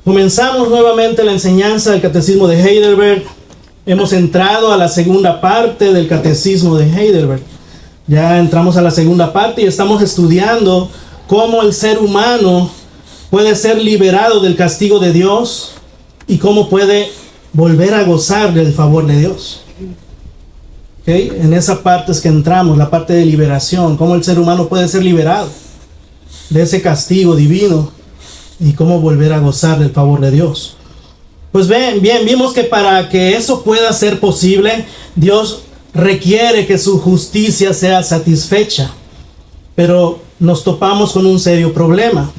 Comenzamos nuevamente la enseñanza del Catecismo de Heidelberg. Hemos entrado a la segunda parte del Catecismo de Heidelberg. Ya entramos a la segunda parte y estamos estudiando cómo el ser humano puede ser liberado del castigo de Dios y cómo puede volver a gozar del favor de Dios. ¿Okay? En esa parte es que entramos, la parte de liberación, cómo el ser humano puede ser liberado de ese castigo divino y cómo volver a gozar del favor de Dios. Pues bien, vimos que para que eso pueda ser posible, Dios requiere que su justicia sea satisfecha. Pero nos topamos con un serio problema.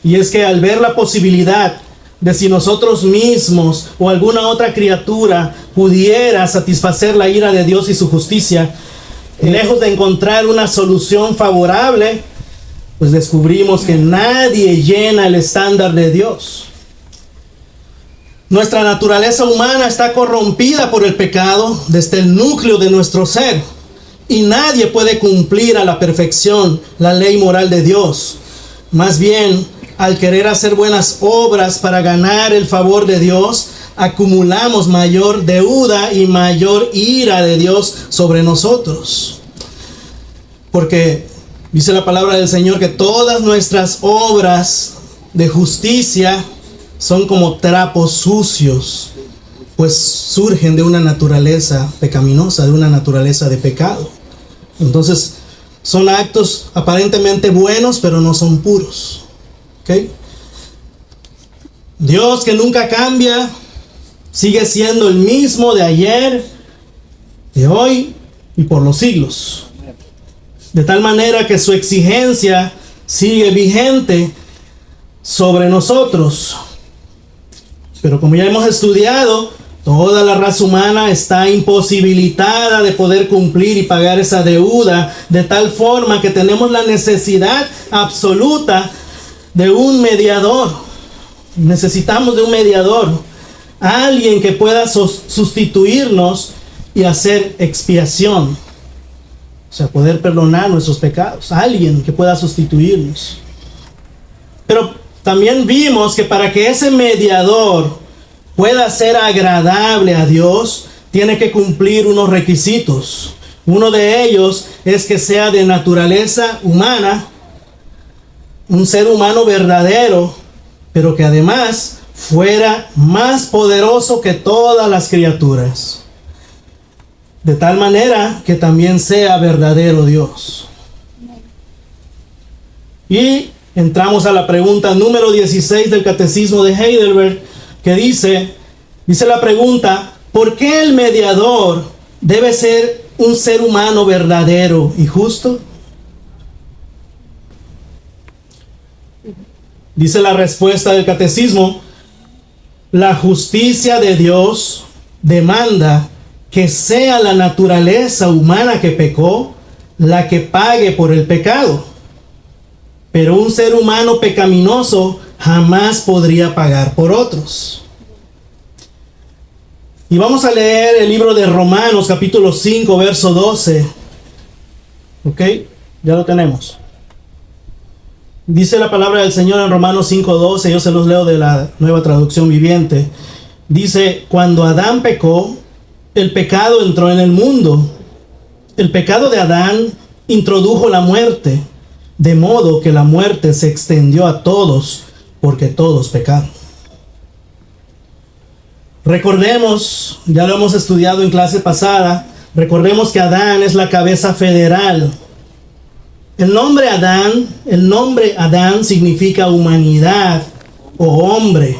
Y es que al ver la posibilidad de si nosotros mismos o alguna otra criatura pudiera satisfacer la ira de Dios y su justicia, lejos de encontrar una solución favorable, pues descubrimos que nadie llena el estándar de Dios. Nuestra naturaleza humana está corrompida por el pecado desde el núcleo de nuestro ser, y nadie puede cumplir a la perfección la ley moral de Dios. Más bien, al querer hacer buenas obras para ganar el favor de Dios, acumulamos mayor deuda y mayor ira de Dios sobre nosotros. Porque dice la palabra del Señor que todas nuestras obras de justicia son como trapos sucios, pues surgen de una naturaleza pecaminosa, de una naturaleza de pecado. Entonces, son actos aparentemente buenos, pero no son puros. ¿Okay? Dios, que nunca cambia, sigue siendo el mismo de ayer, de hoy y por los siglos. De tal manera que su exigencia sigue vigente sobre nosotros. Pero como ya hemos estudiado, toda la raza humana está imposibilitada de poder cumplir y pagar esa deuda, de tal forma que tenemos la necesidad absoluta de un mediador. Necesitamos de un mediador, alguien que pueda sustituirnos y hacer expiación, o sea, poder perdonar nuestros pecados, alguien que pueda sustituirnos. Pero también vimos que para que ese mediador pueda ser agradable a Dios, tiene que cumplir unos requisitos. Uno de ellos es que sea de naturaleza humana, un ser humano verdadero, pero que además fuera más poderoso que todas las criaturas. De tal manera que también sea verdadero Dios. Y entramos a la pregunta número 16 del Catecismo de Heidelberg, que dice la pregunta: ¿por qué el mediador debe ser un ser humano verdadero y justo? Dice la respuesta del Catecismo: la justicia de Dios demanda que sea la naturaleza humana que pecó la que pague por el pecado. Pero un ser humano pecaminoso jamás podría pagar por otros. Y vamos a leer el libro de Romanos, capítulo 5, verso 12. ¿Ok? Ya lo tenemos. Dice la palabra del Señor en Romanos 5:12, yo se los leo de la Nueva Traducción Viviente. Dice: cuando Adán pecó, el pecado entró en el mundo. El pecado de Adán introdujo la muerte, de modo que la muerte se extendió a todos, porque todos pecaron. Recordemos, ya lo hemos estudiado en clase pasada, recordemos que Adán es la cabeza federal. El nombre Adán significa humanidad o hombre.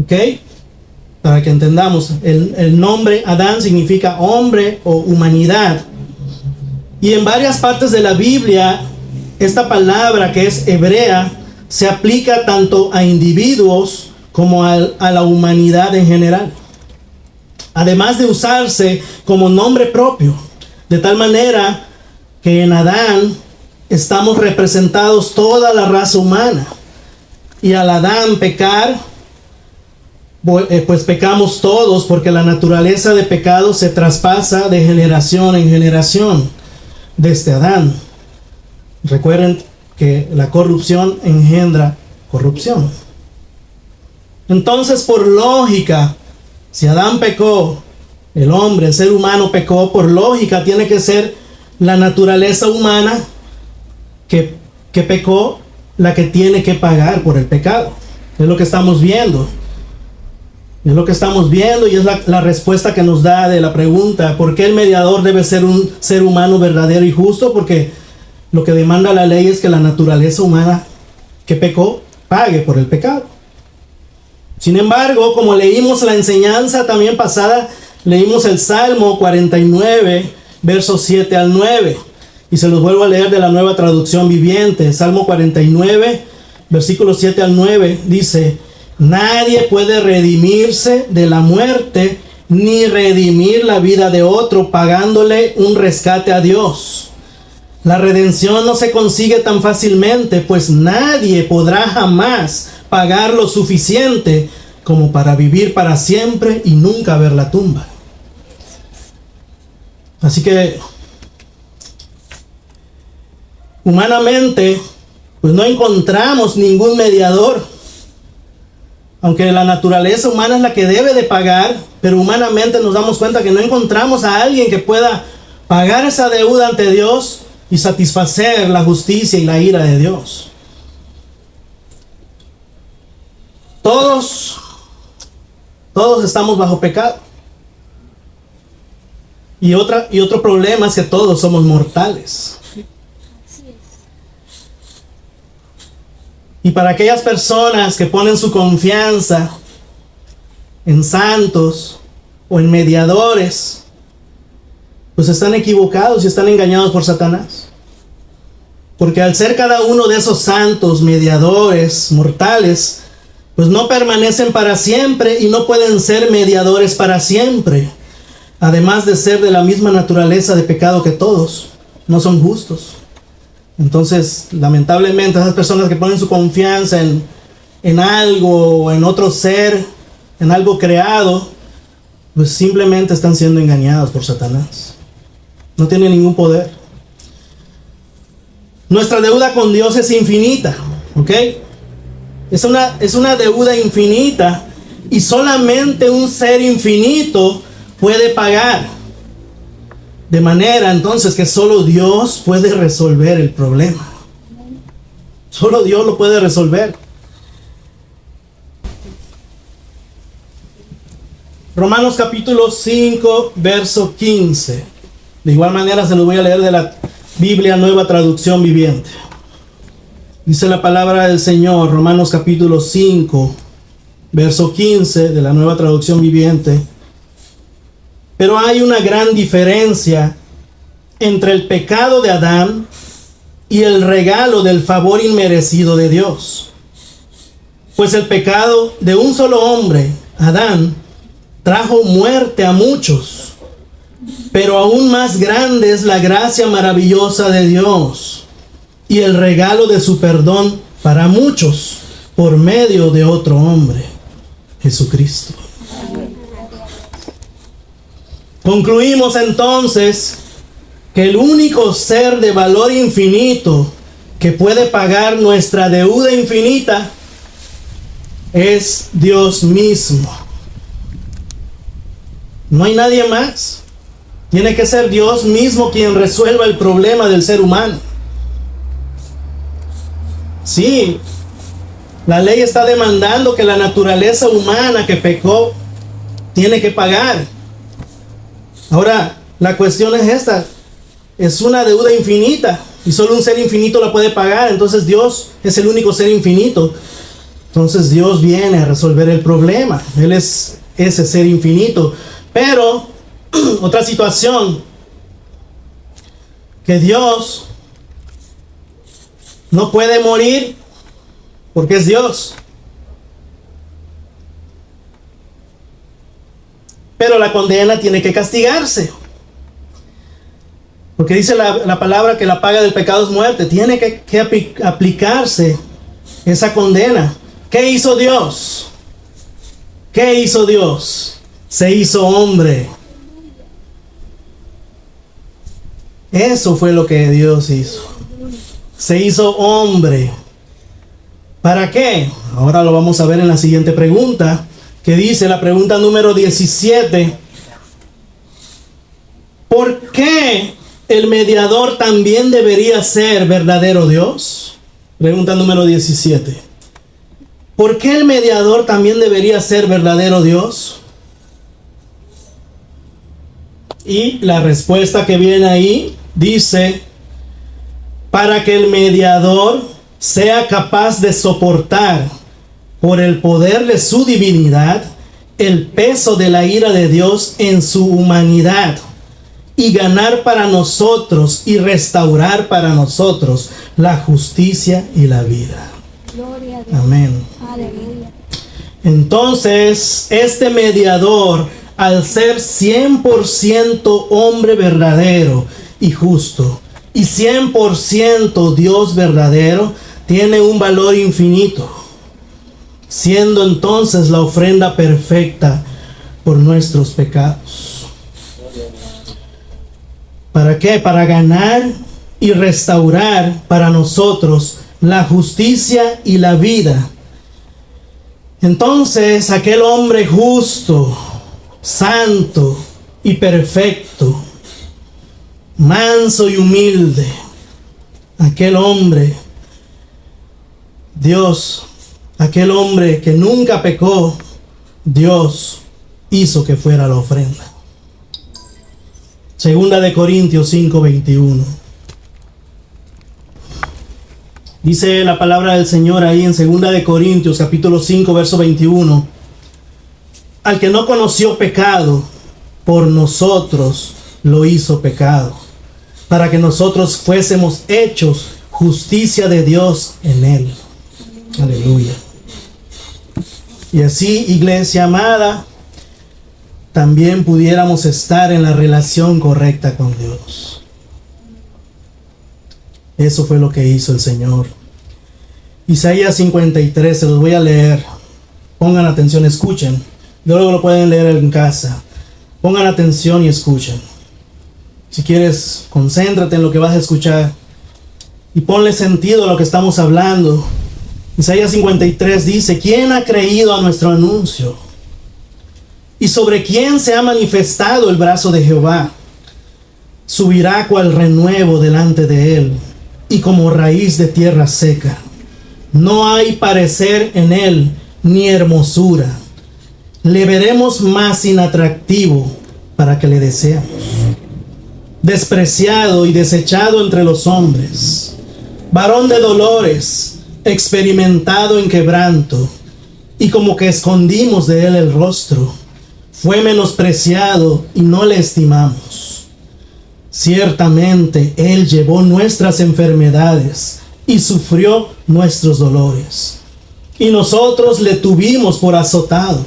¿Ok? Para que entendamos, el nombre Adán significa hombre o humanidad. Y en varias partes de la Biblia, esta palabra, que es hebrea, se aplica tanto a individuos como a la humanidad en general. Además de usarse como nombre propio, de tal manera que en Adán estamos representados toda la raza humana. Y al Adán pecar, pues pecamos todos, porque la naturaleza de pecado se traspasa de generación en generación desde Adán. Recuerden que la corrupción engendra corrupción. Entonces, por lógica, si Adán pecó, el hombre, el ser humano pecó, por lógica tiene que ser la naturaleza humana que pecó la que tiene que pagar por el pecado. Es lo que estamos viendo. Es lo que estamos viendo y es la respuesta que nos da de la pregunta: ¿por qué el mediador debe ser un ser humano verdadero y justo? Porque lo que demanda la ley es que la naturaleza humana que pecó pague por el pecado. Sin embargo, como leímos la enseñanza también pasada, leímos el Salmo 49, versos 7 al 9. Y se los vuelvo a leer de la Nueva Traducción Viviente. Salmo 49, versículos 7 al 9, dice: nadie puede redimirse de la muerte, ni redimir la vida de otro pagándole un rescate a Dios. La redención no se consigue tan fácilmente, pues nadie podrá jamás pagar lo suficiente como para vivir para siempre y nunca ver la tumba. Así que, humanamente, pues no encontramos ningún mediador. Aunque la naturaleza humana es la que debe de pagar, pero humanamente nos damos cuenta que no encontramos a alguien que pueda pagar esa deuda ante Dios y satisfacer la justicia y la ira de Dios. Todos estamos bajo pecado. Y otro problema es que todos somos mortales. Y para aquellas personas que ponen su confianza en santos o en mediadores, pues están equivocados y están engañados por Satanás. Porque al ser cada uno de esos santos, mediadores, mortales, pues no permanecen para siempre y no pueden ser mediadores para siempre. Además de ser de la misma naturaleza de pecado que todos, no son justos. Entonces, lamentablemente, esas personas que ponen su confianza en algo o en otro ser, en algo creado, pues simplemente están siendo engañados por Satanás. No tienen ningún poder. Nuestra deuda con Dios es infinita, ¿ok? Es una deuda infinita y solamente un ser infinito puede pagar. De manera entonces que solo Dios puede resolver el problema. Solo Dios lo puede resolver. Romanos capítulo 5, verso 15. De igual manera se los voy a leer de la Biblia Nueva Traducción Viviente. Dice la palabra del Señor, Romanos capítulo 5, verso 15 de la Nueva Traducción Viviente. Pero hay una gran diferencia entre el pecado de Adán y el regalo del favor inmerecido de Dios. Pues el pecado de un solo hombre, Adán, trajo muerte a muchos. Pero aún más grande es la gracia maravillosa de Dios y el regalo de su perdón para muchos por medio de otro hombre, Jesucristo. Concluimos entonces que el único ser de valor infinito que puede pagar nuestra deuda infinita es Dios mismo. No hay nadie más. Tiene que ser Dios mismo quien resuelva el problema del ser humano. Sí, la ley está demandando que la naturaleza humana que pecó tiene que pagar. Ahora, la cuestión es esta. Es una deuda infinita y solo un ser infinito la puede pagar. Entonces Dios es el único ser infinito. Entonces Dios viene a resolver el problema. Él es ese ser infinito. Pero otra situación, que Dios no puede morir porque es Dios. Pero la condena tiene que castigarse. Porque dice la palabra que la paga del pecado es muerte. Tiene que aplicarse esa condena. ¿Qué hizo Dios? ¿Qué hizo Dios? Se hizo hombre. Eso fue lo que Dios hizo. Se hizo hombre. ¿Para qué? Ahora lo vamos a ver en la siguiente pregunta, que dice la pregunta número 17. ¿Por qué el mediador también debería ser verdadero Dios? Pregunta número 17. ¿Por qué el mediador también debería ser verdadero Dios? Y la respuesta que viene ahí dice: para que el mediador sea capaz de soportar por el poder de su divinidad el peso de la ira de Dios en su humanidad, y ganar para nosotros y restaurar para nosotros la justicia y la vida. Gloria a Dios. Amén. Aleluya. Entonces, este mediador, al ser 100% hombre verdadero y justo, y 100% Dios verdadero, tiene un valor infinito, siendo entonces la ofrenda perfecta por nuestros pecados. ¿Para qué? Para ganar y restaurar para nosotros la justicia y la vida. Entonces, aquel hombre justo, santo y perfecto, manso y humilde, aquel hombre, Dios, aquel hombre que nunca pecó, Dios hizo que fuera la ofrenda. Segunda de Corintios 5:21. Dice la palabra del Señor ahí en Segunda de Corintios capítulo 5 verso 21. Al que no conoció pecado, por nosotros lo hizo pecado, para que nosotros fuésemos hechos justicia de Dios en él. Aleluya. Y así, iglesia amada, también pudiéramos estar en la relación correcta con Dios. Eso fue lo que hizo el Señor. Isaías 53, se los voy a leer. Pongan atención, escuchen. Luego lo pueden leer en casa. Pongan atención y escuchen. Si quieres, concéntrate en lo que vas a escuchar y ponle sentido a lo que estamos hablando. Isaías 53 dice: ¿quién ha creído a nuestro anuncio? ¿Y sobre quién se ha manifestado el brazo de Jehová? Subirá cual renuevo delante de él, y como raíz de tierra seca. No hay parecer en él, ni hermosura. Le veremos más inatractivo para que le deseamos. Despreciado y desechado entre los hombres, varón de dolores, experimentado en quebranto, y como que escondimos de él el rostro. Fue menospreciado y no le estimamos. Ciertamente él llevó nuestras enfermedades y sufrió nuestros dolores. Y nosotros le tuvimos por azotado,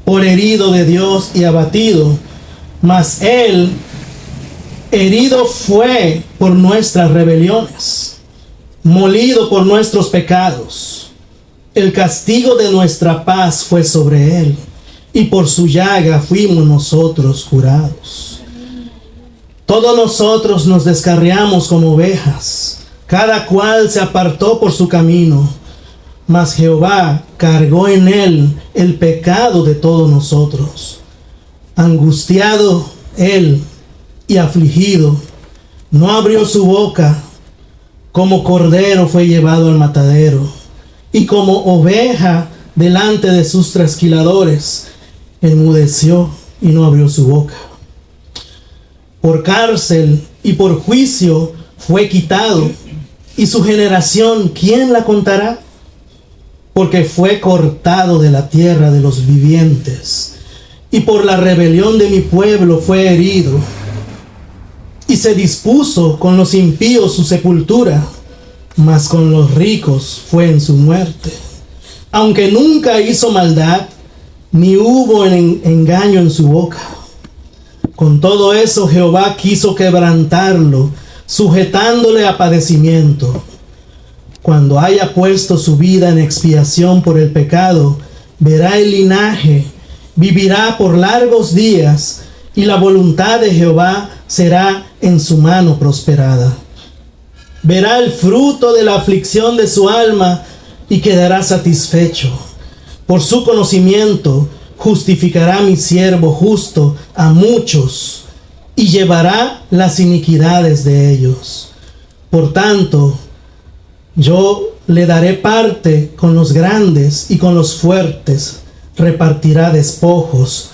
por herido de Dios y abatido. Mas él herido fue por nuestras rebeliones, molido por nuestros pecados. El castigo de nuestra paz fue sobre él, y por su llaga fuimos nosotros curados. Todos nosotros nos descarriamos como ovejas, cada cual se apartó por su camino, mas Jehová cargó en él el pecado de todos nosotros. Angustiado él y afligido, no abrió su boca. Como cordero fue llevado al matadero, y como oveja delante de sus trasquiladores, enmudeció y no abrió su boca. Por cárcel y por juicio fue quitado, y su generación, ¿quién la contará? Porque fue cortado de la tierra de los vivientes, y por la rebelión de mi pueblo fue herido. Y se dispuso con los impíos su sepultura, mas con los ricos fue en su muerte. Aunque nunca hizo maldad, ni hubo engaño en su boca. Con todo eso Jehová quiso quebrantarlo, sujetándole a padecimiento. Cuando haya puesto su vida en expiación por el pecado, verá el linaje, vivirá por largos días, y la voluntad de Jehová será en su mano prosperada. Verá el fruto de la aflicción de su alma, y quedará satisfecho. Por su conocimiento justificará mi siervo justo a muchos y llevará las iniquidades de ellos. Por tanto, yo le daré parte con los grandes y con los fuertes repartirá despojos.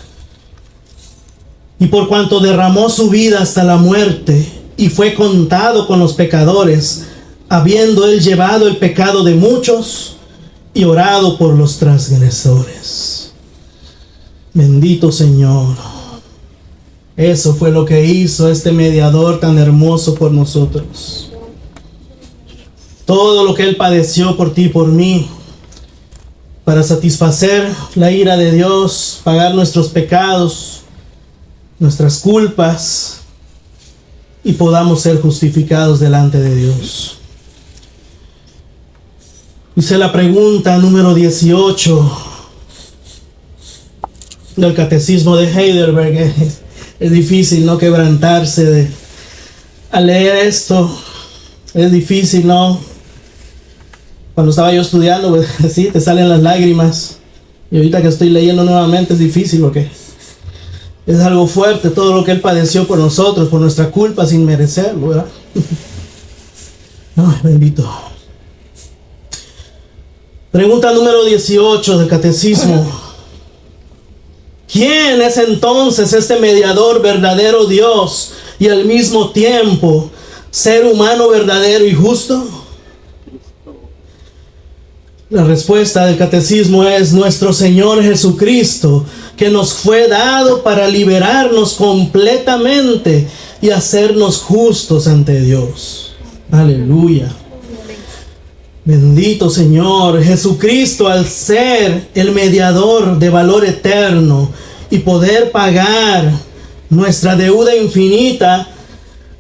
Y por cuanto derramó su vida hasta la muerte y fue contado con los pecadores, habiendo él llevado el pecado de muchos y orado por los transgresores. Bendito Señor. Eso fue lo que hizo este mediador tan hermoso por nosotros. Todo lo que él padeció por ti y por mí, para satisfacer la ira de Dios, pagar nuestros pecados, nuestras culpas, y podamos ser justificados delante de Dios. Hice la pregunta número 18 del Catecismo de Heidelberg. Es difícil no quebrantarse al leer esto. Es difícil, ¿no? Cuando estaba yo estudiando, pues sí, te salen las lágrimas. Y ahorita que estoy leyendo nuevamente es difícil porque es algo fuerte todo lo que él padeció por nosotros, por nuestra culpa sin merecerlo, ¿verdad? Ay, bendito. Pregunta número 18 del Catecismo. ¿Quién es entonces este mediador verdadero Dios y al mismo tiempo ser humano verdadero y justo? La respuesta del Catecismo es nuestro Señor Jesucristo, que nos fue dado para liberarnos completamente y hacernos justos ante Dios. Aleluya. Bendito Señor. Jesucristo, al ser el mediador de valor eterno y poder pagar nuestra deuda infinita,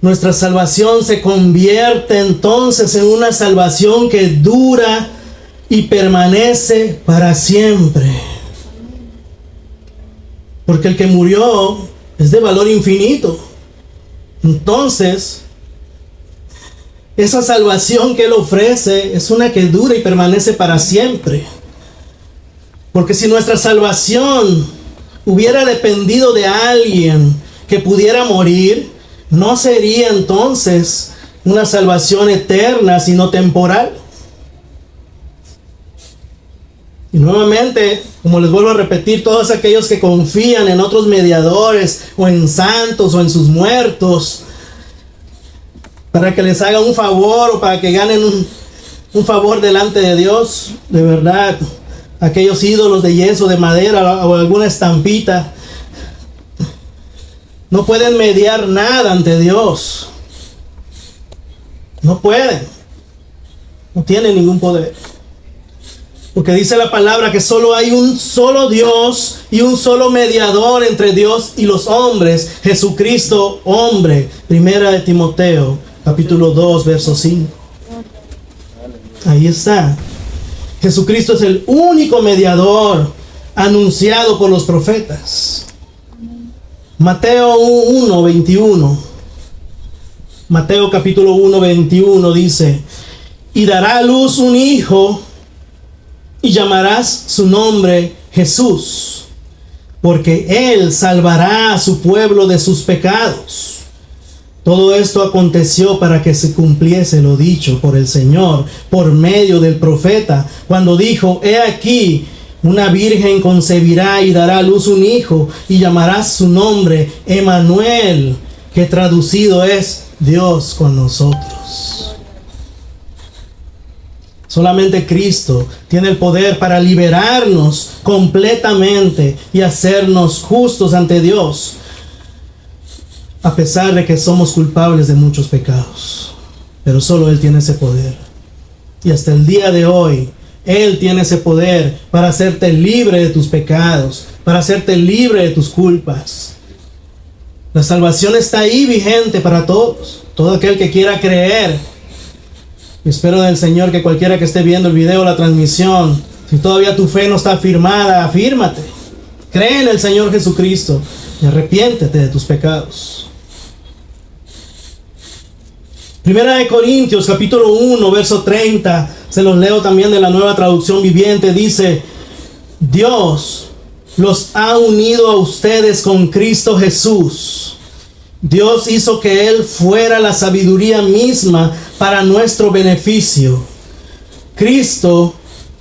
nuestra salvación se convierte entonces en una salvación que dura y permanece para siempre. Porque el que murió es de valor infinito. Entonces, esa salvación que Él ofrece es una que dura y permanece para siempre. Porque si nuestra salvación hubiera dependido de alguien que pudiera morir, no sería entonces una salvación eterna, sino temporal. Y nuevamente, como les vuelvo a repetir, todos aquellos que confían en otros mediadores o en santos o en sus muertos para que les hagan un favor o para que ganen un favor delante de Dios, de verdad, aquellos ídolos de yeso, de madera o alguna estampita, no pueden mediar nada ante Dios. No pueden. No tienen ningún poder. Porque dice la palabra que solo hay un solo Dios y un solo mediador entre Dios y los hombres, Jesucristo, hombre. Primera de Timoteo, capítulo 2, verso 5. Ahí está. Jesucristo es el único mediador anunciado por los profetas. Mateo 1, 21. Mateo capítulo 1, 21 dice: y dará a luz un hijo, y llamarás su nombre Jesús, porque él salvará a su pueblo de sus pecados. Todo esto aconteció para que se cumpliese lo dicho por el Señor por medio del profeta, cuando dijo: he aquí, una virgen concebirá y dará a luz un hijo, y llamarás su nombre Emmanuel, que traducido es Dios con nosotros. Solamente Cristo tiene el poder para liberarnos completamente y hacernos justos ante Dios, a pesar de que somos culpables de muchos pecados. Pero solo Él tiene ese poder. Y hasta el día de hoy, Él tiene ese poder para hacerte libre de tus pecados, para hacerte libre de tus culpas. La salvación está ahí vigente para todos, todo aquel que quiera creer. Espero del Señor que cualquiera que esté viendo el video o la transmisión, si todavía tu fe no está afirmada, afírmate. Cree en el Señor Jesucristo y arrepiéntete de tus pecados. Primera de Corintios, capítulo 1, verso 30, se los leo también de la Nueva Traducción Viviente, dice: Dios los ha unido a ustedes con Cristo Jesús. Dios hizo que Él fuera la sabiduría misma para nuestro beneficio. Cristo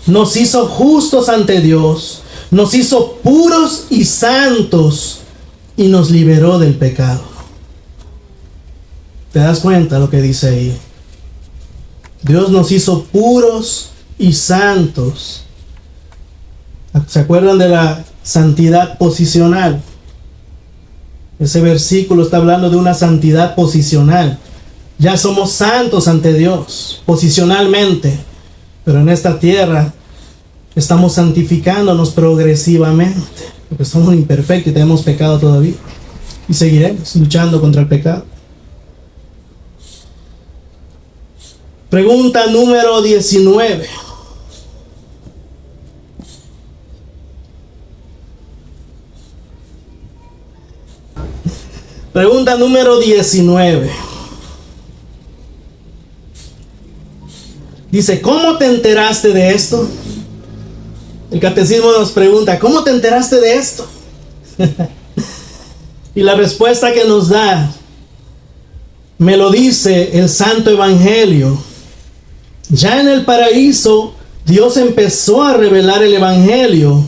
nos hizo justos ante Dios, nos hizo puros y santos y nos liberó del pecado. ¿Te das cuenta lo que dice ahí? Dios nos hizo puros y santos. ¿Se acuerdan de la santidad posicional? Ese versículo está hablando de una santidad posicional. Ya somos santos ante Dios, posicionalmente. Pero en esta tierra estamos santificándonos progresivamente. Porque somos imperfectos y tenemos pecado todavía. Y seguiremos luchando contra el pecado. Pregunta número 19. Pregunta número 19. Dice: ¿cómo te enteraste de esto? El catecismo nos pregunta: ¿cómo te enteraste de esto? Y la respuesta que nos da, me lo dice el Santo Evangelio. Ya en el paraíso, Dios empezó a revelar el Evangelio.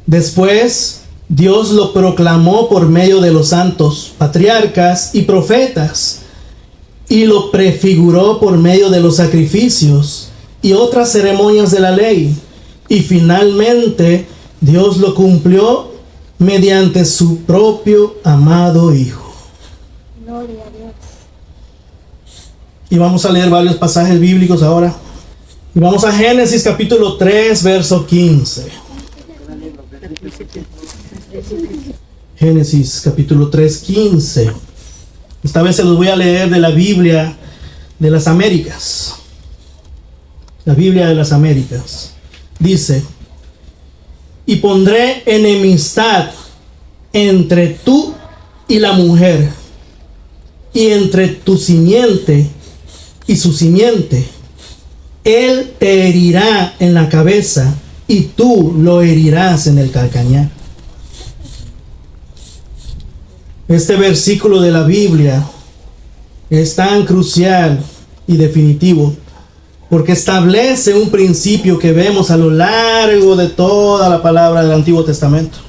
Después, Dios lo proclamó por medio de los santos patriarcas y profetas, y lo prefiguró por medio de los sacrificios y otras ceremonias de la ley. Y finalmente, Dios lo cumplió mediante su propio amado Hijo. Gloria a Dios. Y vamos a leer varios pasajes bíblicos ahora. Y vamos a Génesis capítulo 3, verso 15. Génesis capítulo 3, 15. Esta vez se los voy a leer de la Biblia de las Américas. La Biblia de las Américas. Dice: y pondré enemistad entre tú y la mujer, y entre tu simiente y su simiente. Él te herirá en la cabeza, y tú lo herirás en el calcañar. Este versículo de la Biblia es tan crucial y definitivo porque establece un principio que vemos a lo largo de toda la palabra del Antiguo Testamento.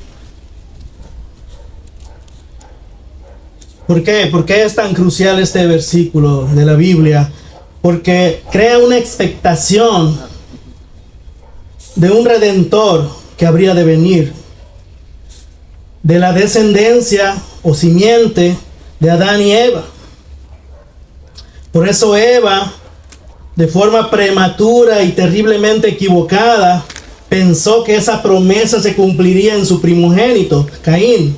¿Por qué? ¿Por qué es tan crucial este versículo de la Biblia? Porque crea una expectación de un redentor que habría de venir, de la descendencia o simiente de Adán y Eva. Por eso Eva, de forma prematura y terriblemente equivocada, pensó que esa promesa se cumpliría en su primogénito, Caín,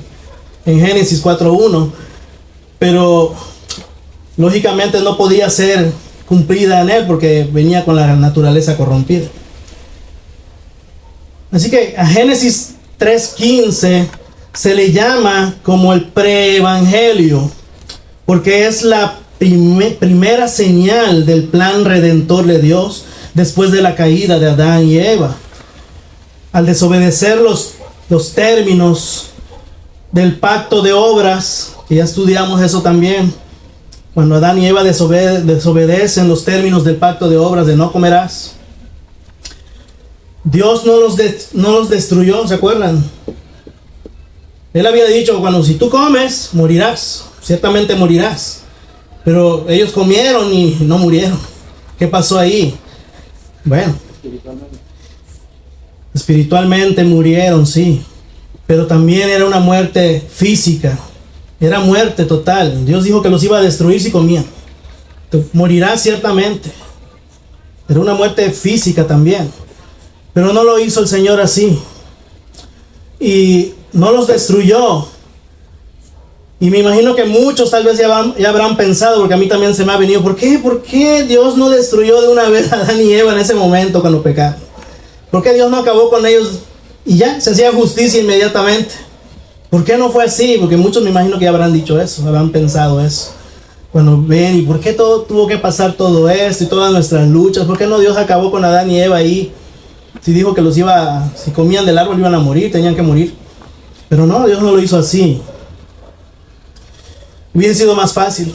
en Génesis 4:1. Pero lógicamente no podía ser cumplida en él porque venía con la naturaleza corrompida. Así que a Génesis 3:15 se le llama como el preevangelio, porque es la primera señal del plan redentor de Dios después de la caída de Adán y Eva. Al desobedecer los términos del pacto de obras, que ya estudiamos eso también, cuando Adán y Eva desobedecen los términos del pacto de obras de no comerás, Dios no los destruyó, ¿se acuerdan? Él había dicho, cuando si tú comes, morirás, ciertamente morirás. Pero ellos comieron y no murieron. ¿Qué pasó ahí? Bueno, espiritualmente murieron, sí, pero también era una muerte física, era muerte total. Dios dijo que los iba a destruir si comían. Morirás ciertamente. Era una muerte física también, pero no lo hizo el Señor así. Y no los destruyó. Y me imagino que muchos tal vez ya habrán pensado, porque a mí también se me ha venido, ¿por qué Dios no destruyó de una vez a Adán y Eva en ese momento cuando pecaron? ¿Por qué Dios no acabó con ellos y ya se hacía justicia inmediatamente? ¿Por qué no fue así? Porque muchos me imagino que ya habrán dicho eso, habrán pensado eso. Cuando ven, ¿y por qué tuvo que pasar todo esto y todas nuestras luchas? ¿Por qué no Dios acabó con Adán y Eva ahí? Si dijo que si comían del árbol iban a morir, tenían que morir. Pero no, Dios no lo hizo así. Hubiese sido más fácil.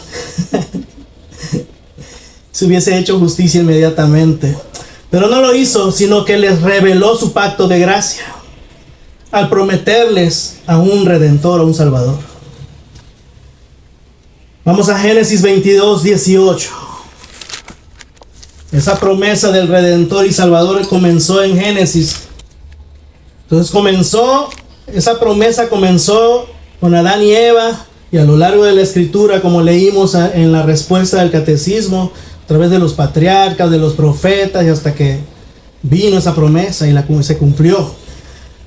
Se hubiese hecho justicia inmediatamente. Pero no lo hizo, sino que les reveló su pacto de gracia al prometerles a un redentor, a un salvador. Vamos a Génesis 22, 18. Esa promesa del redentor y salvador comenzó en Génesis. Entonces esa promesa comenzó con Adán y Eva, y a lo largo de la escritura, como leímos en la respuesta del catecismo, a través de los patriarcas, de los profetas, y hasta que vino esa promesa y se cumplió.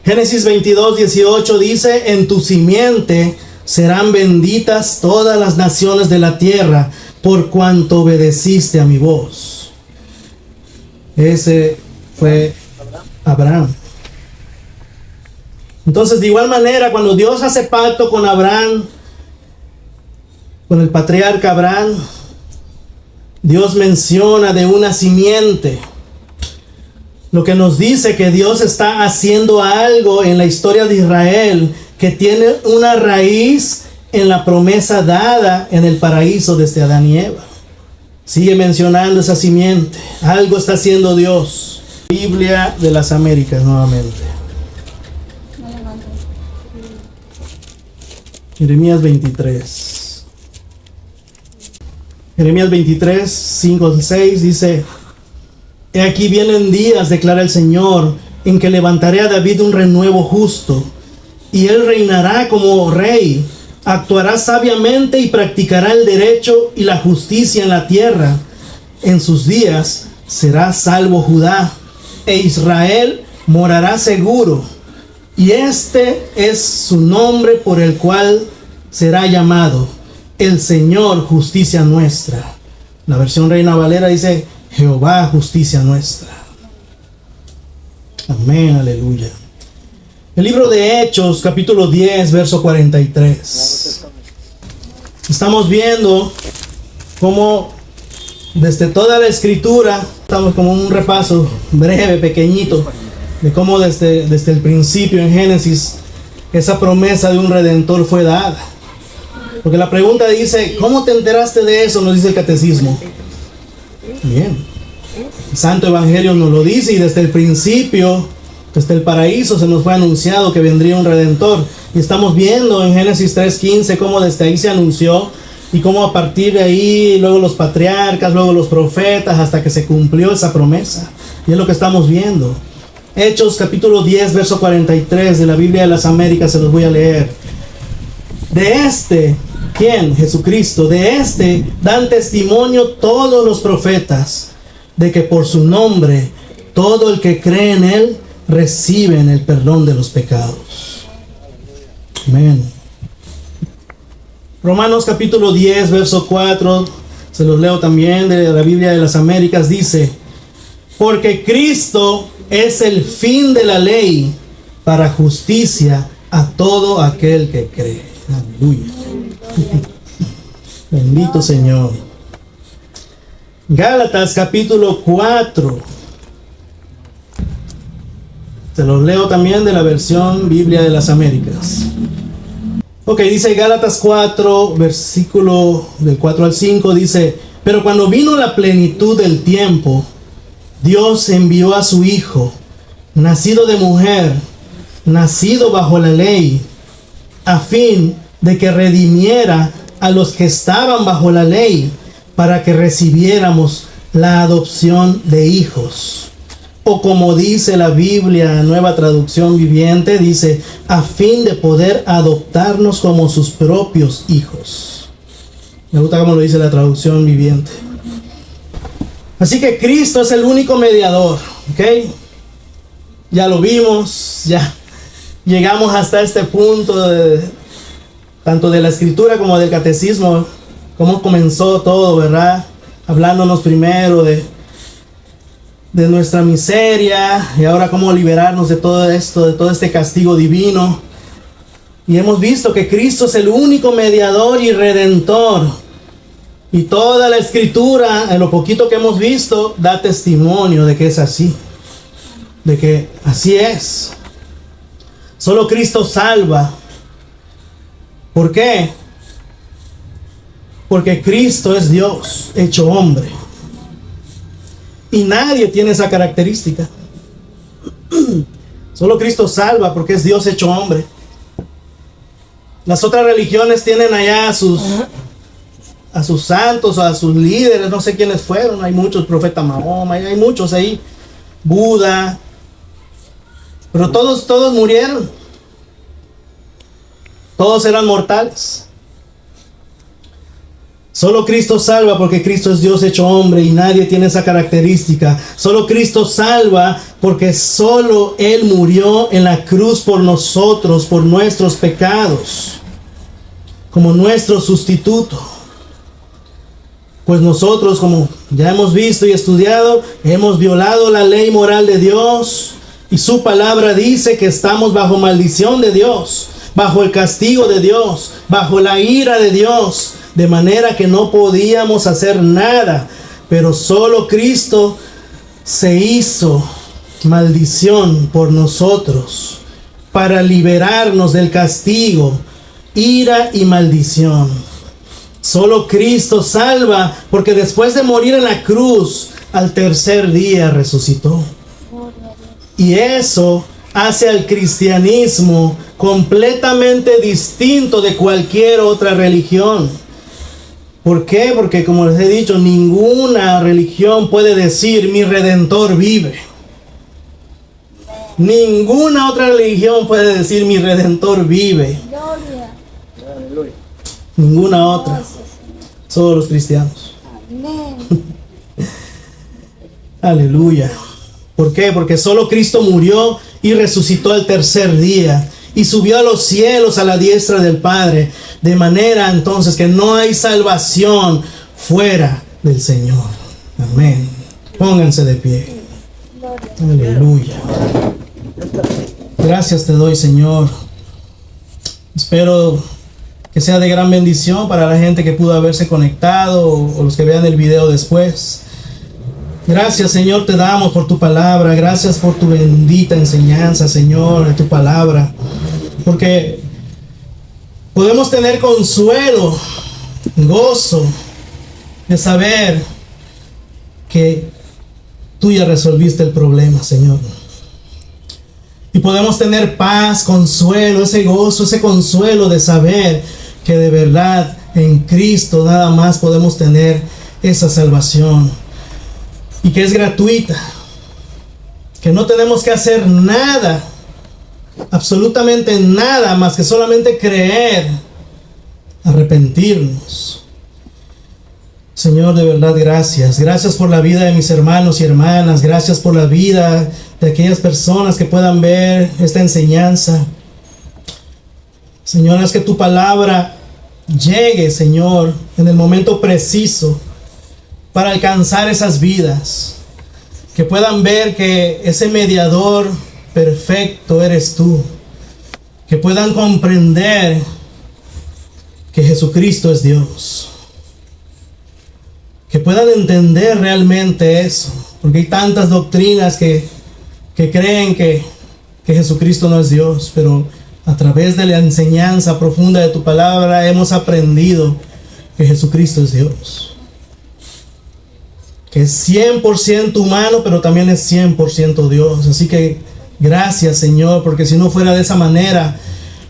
Génesis 22, 18 dice: en tu simiente serán benditas todas las naciones de la tierra, por cuanto obedeciste a mi voz. Ese fue Abraham. Entonces, de igual manera, cuando Dios hace pacto con Abraham, con el patriarca Abraham, Dios menciona de una simiente, lo que nos dice que Dios está haciendo algo en la historia de Israel que tiene una raíz en la promesa dada en el paraíso desde Adán y Eva. Sigue mencionando esa simiente. Algo está haciendo Dios. Biblia de las Américas nuevamente. Jeremías 23. Jeremías 23, 5 6 dice: he aquí vienen días, declara el Señor, en que levantaré a David un renuevo justo, y él reinará como rey, actuará sabiamente y practicará el derecho y la justicia en la tierra. En sus días será salvo Judá, e Israel morará seguro. Y este es su nombre por el cual será llamado: el Señor, justicia nuestra. La versión Reina Valera dice: Jehová, justicia nuestra. Amén, aleluya. El libro de Hechos, capítulo 10, verso 43. Estamos viendo cómo desde toda la escritura, estamos como un repaso breve, pequeñito, de cómo desde el principio en Génesis, esa promesa de un redentor fue dada. Porque la pregunta dice: ¿cómo te enteraste de eso? Nos dice el catecismo. Bien. El Santo Evangelio nos lo dice, y desde el principio, desde el paraíso, se nos fue anunciado que vendría un redentor. Y estamos viendo en Génesis 3:15 cómo desde ahí se anunció, y cómo a partir de ahí, luego los patriarcas, luego los profetas, hasta que se cumplió esa promesa. Y es lo que estamos viendo. Hechos capítulo 10, verso 43 de la Biblia de las Américas, se los voy a leer. De este, ¿quién? Jesucristo. De este dan testimonio todos los profetas, de que por su nombre todo el que cree en él recibe el perdón de los pecados. Amén. Romanos capítulo 10, verso 4, se los leo también de la Biblia de las Américas, dice: porque Cristo es el fin de la ley para justicia a todo aquel que cree. Aleluya. Bendito Señor. Gálatas capítulo 4. Se los leo también de la versión Biblia de las Américas. Ok, dice Gálatas 4, versículo del 4 al 5, dice: pero cuando vino la plenitud del tiempo, Dios envió a su Hijo, nacido de mujer, nacido bajo la ley, a fin de que redimiera a los que estaban bajo la ley, para que recibiéramos la adopción de hijos. O como dice la Biblia, Nueva Traducción Viviente, dice: a fin de poder adoptarnos como sus propios hijos. Me gusta cómo lo dice la Traducción Viviente. Así que Cristo es el único mediador, ¿ok? Ya lo vimos, ya llegamos hasta este punto, tanto de la Escritura como del Catecismo, cómo comenzó todo, ¿verdad? Hablándonos primero de nuestra miseria, y ahora cómo liberarnos de todo esto, de todo este castigo divino. Y hemos visto que Cristo es el único mediador y redentor. Y toda la escritura, en lo poquito que hemos visto, da testimonio de que es así. De que así es. Solo Cristo salva. ¿Por qué? Porque Cristo es Dios hecho hombre. Y nadie tiene esa característica. Solo Cristo salva porque es Dios hecho hombre. Las otras religiones tienen allá a sus santos, a sus líderes, no sé quiénes fueron. Hay muchos, profeta Mahoma, hay muchos ahí. Buda. Pero todos murieron. Todos eran mortales. Solo Cristo salva porque Cristo es Dios hecho hombre y nadie tiene esa característica. Solo Cristo salva porque solo Él murió en la cruz por nosotros, por nuestros pecados, como nuestro sustituto. Pues nosotros, como ya hemos visto y estudiado, hemos violado la ley moral de Dios y su palabra dice que estamos bajo maldición de Dios, bajo el castigo de Dios, bajo la ira de Dios. De manera que no podíamos hacer nada, pero solo Cristo se hizo maldición por nosotros para liberarnos del castigo, ira y maldición. Solo Cristo salva porque después de morir en la cruz, al tercer día resucitó. Y eso hace al cristianismo completamente distinto de cualquier otra religión. ¿Por qué? Porque como les he dicho, ninguna religión puede decir mi Redentor vive. Ninguna otra religión puede decir mi Redentor vive. Gloria. Ninguna otra. Solo los cristianos. Amén. Aleluya. ¿Por qué? Porque solo Cristo murió y resucitó al tercer día. Y subió a los cielos a la diestra del Padre. De manera entonces que no hay salvación fuera del Señor. Amén. Pónganse de pie. Aleluya. Gracias te doy, Señor. Espero que sea de gran bendición para la gente que pudo haberse conectado o los que vean el video después. Gracias, Señor, te damos por tu palabra. Gracias por tu bendita enseñanza, Señor, de tu palabra. Porque podemos tener consuelo, gozo de saber que tú ya resolviste el problema, Señor. Y podemos tener paz, consuelo, ese gozo, ese consuelo de saber que de verdad en Cristo nada más podemos tener esa salvación. Y que es gratuita. Que no tenemos que hacer nada, absolutamente nada más que solamente creer, arrepentirnos. Señor, de verdad, gracias. Gracias por la vida de mis hermanos y hermanas. Gracias por la vida de aquellas personas que puedan ver esta enseñanza. Señor, haz que tu palabra llegue, Señor, en el momento preciso para alcanzar esas vidas. Que puedan ver que ese mediador perfecto eres tú. Que puedan comprender que Jesucristo es Dios. Que puedan entender realmente eso. Porque hay tantas doctrinas que creen que Jesucristo no es Dios. Pero a través de la enseñanza profunda de tu palabra hemos aprendido que Jesucristo es Dios. Que es 100% humano, pero también es 100% Dios. Así que gracias, Señor, porque si no fuera de esa manera,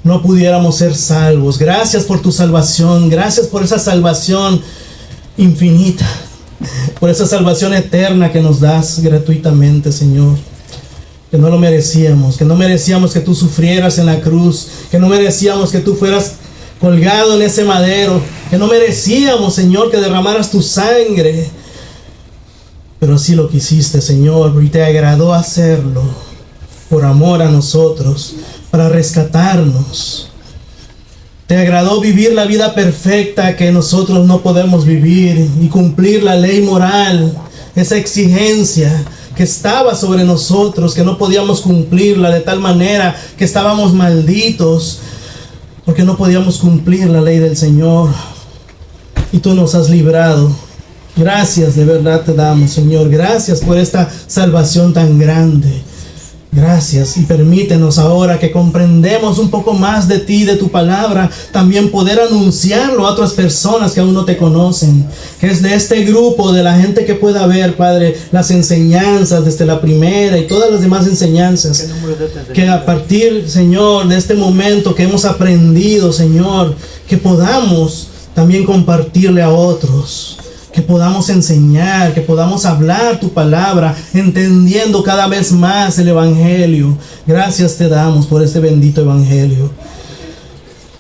no pudiéramos ser salvos. Gracias por tu salvación. Gracias por esa salvación infinita. Por esa salvación eterna que nos das gratuitamente, Señor. Que no lo merecíamos. Que no merecíamos que tú sufrieras en la cruz. Que no merecíamos que tú fueras colgado en ese madero. Que no merecíamos, Señor, que derramaras tu sangre. Pero así lo quisiste, Señor, y te agradó hacerlo por amor a nosotros, para rescatarnos. Te agradó vivir la vida perfecta que nosotros no podemos vivir y cumplir la ley moral, esa exigencia que estaba sobre nosotros, que no podíamos cumplirla, de tal manera que estábamos malditos porque no podíamos cumplir la ley del Señor. y tú nos has librado. Gracias, de verdad te damos, Señor. Gracias por esta salvación tan grande. Gracias, y permítenos ahora que comprendemos un poco más de ti, de tu palabra, también poder anunciarlo a otras personas que aún no te conocen, que es de este grupo, de la gente que pueda ver, Padre, las enseñanzas desde la primera y todas las demás enseñanzas, que a partir, Señor, de este momento que hemos aprendido, Señor, que podamos también compartirle a otros, que podamos enseñar, que podamos hablar tu palabra, entendiendo cada vez más el Evangelio. Gracias te damos por este bendito Evangelio.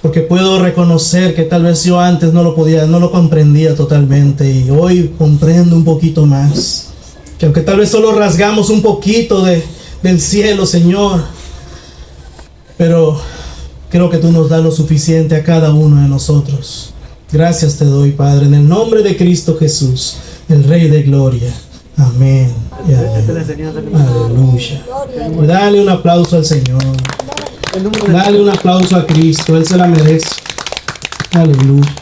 Porque puedo reconocer que tal vez yo antes no lo comprendía totalmente, y hoy comprendo un poquito más. Que aunque tal vez solo rasgamos un poquito del cielo, Señor, pero creo que tú nos das lo suficiente a cada uno de nosotros. Gracias te doy, Padre, en el nombre de Cristo Jesús, el Rey de Gloria. Amén. Y amén. Aleluya. Dale un aplauso al Señor. Dale un aplauso a Cristo. Él se la merece. Aleluya.